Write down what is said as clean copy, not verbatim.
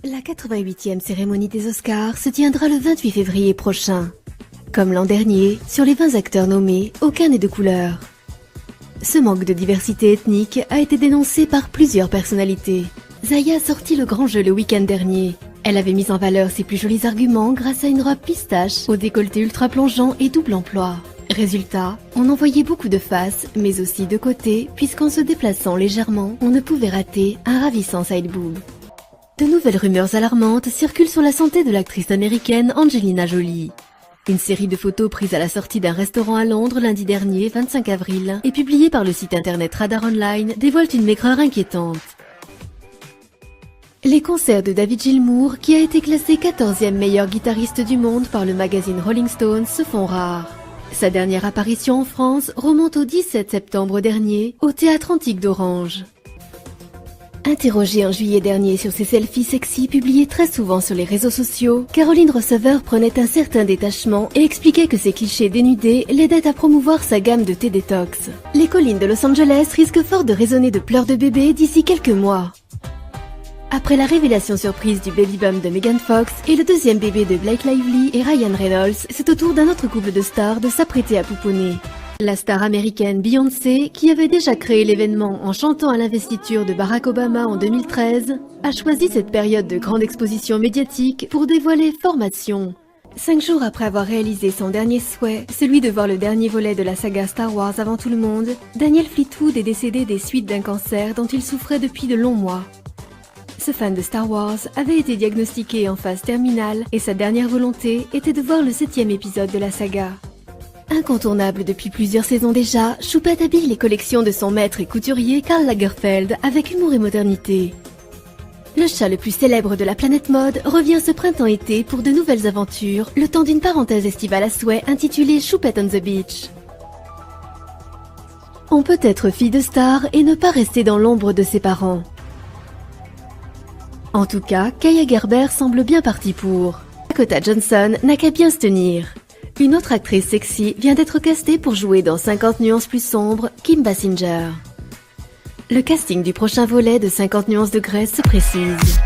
La 88e cérémonie des Oscars se tiendra le 28 février prochain. Comme l'an dernier, sur les 20 acteurs nommés, aucun n'est de couleur. Ce manque de diversité ethnique a été dénoncé par plusieurs personnalités. Zaya a sorti le grand jeu le week-end dernier. Elle avait mis en valeur ses plus jolis arguments grâce à une robe pistache au décolleté ultra plongeant et double emploi. Résultat, on en voyait beaucoup de face, mais aussi de côté, puisqu'en se déplaçant légèrement, on ne pouvait rater un ravissant side boob. De nouvelles rumeurs alarmantes circulent sur la santé de l'actrice américaine Angelina Jolie. Une série de photos prises à la sortie d'un restaurant à Londres lundi dernier, 25 avril, et publiées par le site internet Radar Online, dévoilent une maigreur inquiétante. Les concerts de David Gilmour, qui a été classé 14e meilleur guitariste du monde par le magazine Rolling Stone, se font rares. Sa dernière apparition en France remonte au 17 septembre dernier, au Théâtre Antique d'Orange. Interrogée en juillet dernier sur ses selfies sexy publiés très souvent sur les réseaux sociaux, Caroline Receveur prenait un certain détachement et expliquait que ses clichés dénudés l'aidaient à promouvoir sa gamme de thé détox. Les collines de Los Angeles risquent fort de résonner de pleurs de bébé d'ici quelques mois. Après la révélation surprise du baby bump de Megan Fox et le deuxième bébé de Blake Lively et Ryan Reynolds, c'est au tour d'un autre couple de stars de s'apprêter à pouponner. La star américaine Beyoncé, qui avait déjà créé l'événement en chantant à l'investiture de Barack Obama en 2013, a choisi cette période de grande exposition médiatique pour dévoiler Formation. 5 jours après avoir réalisé son dernier souhait, celui de voir le dernier volet de la saga Star Wars avant tout le monde, Daniel Fleetwood est décédé des suites d'un cancer dont il souffrait depuis de longs mois. Ce fan de Star Wars avait été diagnostiqué en phase terminale et sa dernière volonté était de voir le 7e épisode de la saga. Incontournable depuis plusieurs saisons déjà, Choupette habille les collections de son maître et couturier Karl Lagerfeld avec humour et modernité. Le chat le plus célèbre de la planète mode revient ce printemps-été pour de nouvelles aventures, le temps d'une parenthèse estivale à souhait intitulée Choupette on the Beach. On peut être fille de star et ne pas rester dans l'ombre de ses parents. En tout cas, Kaia Gerber semble bien partie pour. Dakota Johnson n'a qu'à bien se tenir. Une autre actrice sexy vient d'être castée pour jouer dans 50 nuances plus sombres, Kim Basinger. Le casting du prochain volet de 50 nuances de Grey se précise.